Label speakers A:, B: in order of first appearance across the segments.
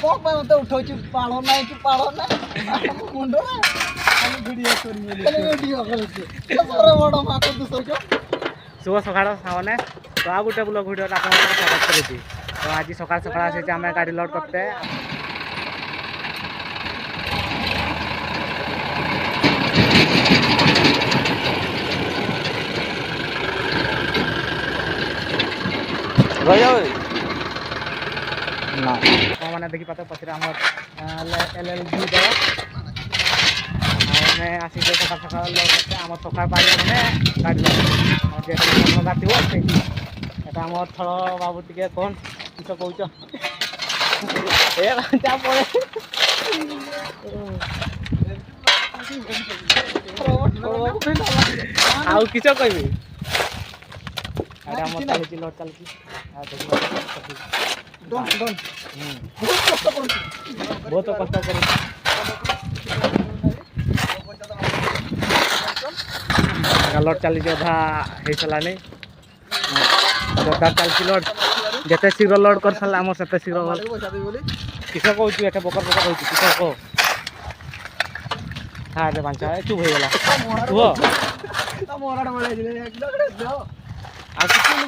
A: कौन पे मत उठो छु पालो ना मुंडो ना हम वीडियो कर के बड़ बड़ मा को दु सोचो
B: शुभ सकाळ सावने तो आ गुटे ब्लॉग वीडियो आपण स्वागत करूची तो आज सकाळ सकाळ आसे आमे गाडी लोड करते
A: गयो
B: ना माने देखि पाते पछरे हमर एलएलबी दो मैं आसी के सकाळ सकाळ लोड करते हमर सकाळ पाली माने गाडी लोड और जे गाती हो से এটা আমার থল বাবু টিকে কোন কিছু কইছ এ যা পড়ে আউ কিছু কইবি আরে আমার চালিছি লোড চালিছি আর দেখি ডন বহুত কষ্ট করে লোড চালিছি অধা হই চলানি जोरदार चलती लोड जिते शीघ्र लोड कर सारे आम से शीघ्र किस कौन एटे बकर बकर हो किस को हाँ रे बांचा चुप हो गला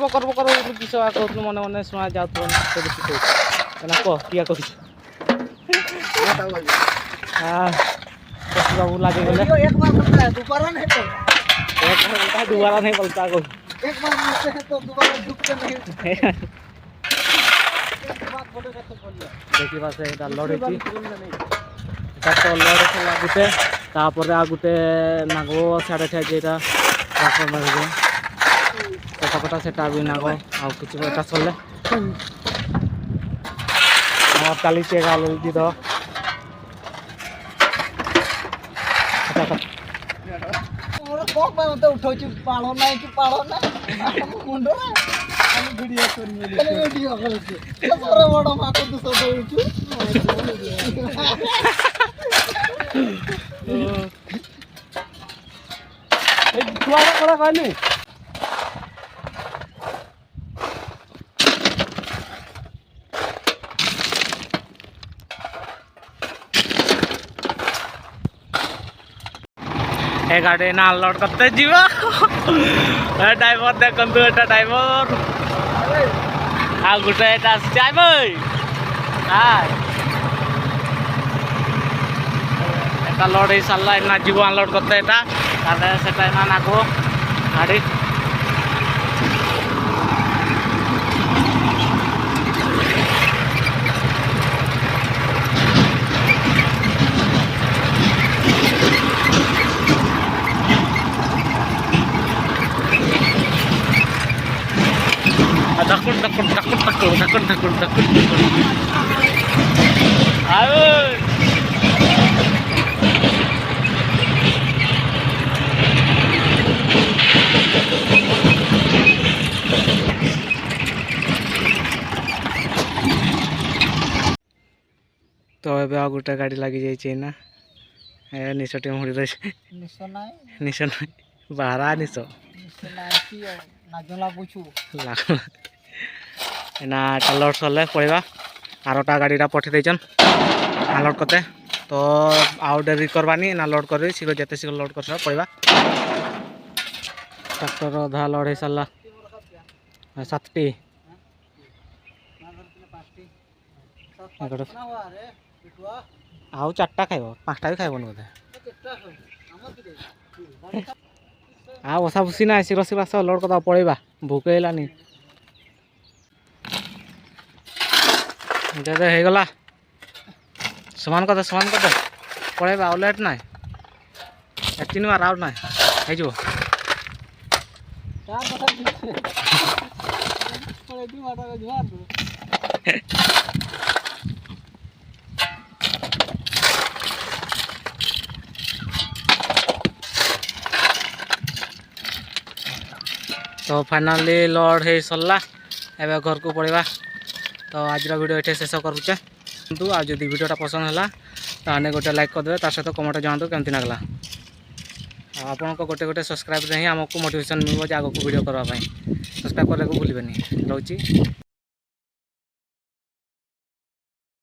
B: बकर बकर किस कहूँ मन मन शुणा जाऊ कह किया कह बाबू लगे दोबारा नहीं बोलता को
A: एक बार मुझसे है तो दोबारा झुकते नहीं
B: देखी बासे एटा लड़ेची एटा तो लड़े चला गुटे तापर आ गुटे नागो साडे ठे जेटा ट्रांसफार्मर हो पटा पटा सेटा भी नागो आ कुछ एटा चले आ काली चेगा ललदी दो
A: कौन पे मत उठो छु पालो ना मुंडो ना हम वीडियो कर के बड़ बड़ मा को दु सोचो छु ए दुआरा करा कहनी ए गाड़ी ना लोड करते जीवा ड्राइवर देखु एटा ड्राइवर आ गुटे एटा जाइबै हाय एटा लोड ही साला ना जीव अनलोड करते एटा ताले सेटा ना नाको गाड़ी takut ayo तो ए गोटे गाड़ी लगी जाइए ना ए निश टीम हुड़ी रही निश ना बाहर निश ना लोड सरले पड़ा आरोटा गाड़ी पठे देचन ना लोड करते तो आउ डेरी करवानी ना लोड कर शीघ्र जिते शीघ्र लोड कर पड़ा ट्रैक्टर अधा लोड हो सारा 7टी आउ 4टा खाइब 5टा भी खाइबन बोधे आ बसा बुसी ना शीघ्र शीघ्र आस लोड करदा पड़ेगा भूक होलानी दे हो गला समान कर पड़ेगा आउ लेट ना 3 बार आउट ना हो तो फाइनाली लोड हो सरला एवं घर को पड़ेगा तो आज वीडियो ये शेष करुचे किंतु आज जब वीडियोटा पसंद है तो गोटे लाइक करदे तार सहित कमेंट जनातु केमती लगला आपण गोटे गोटे सब्सक्राइब ही आमको मोटिवेशन मिल आगे वीडियो करने सब्सक्राइब करने को भूलें रोची।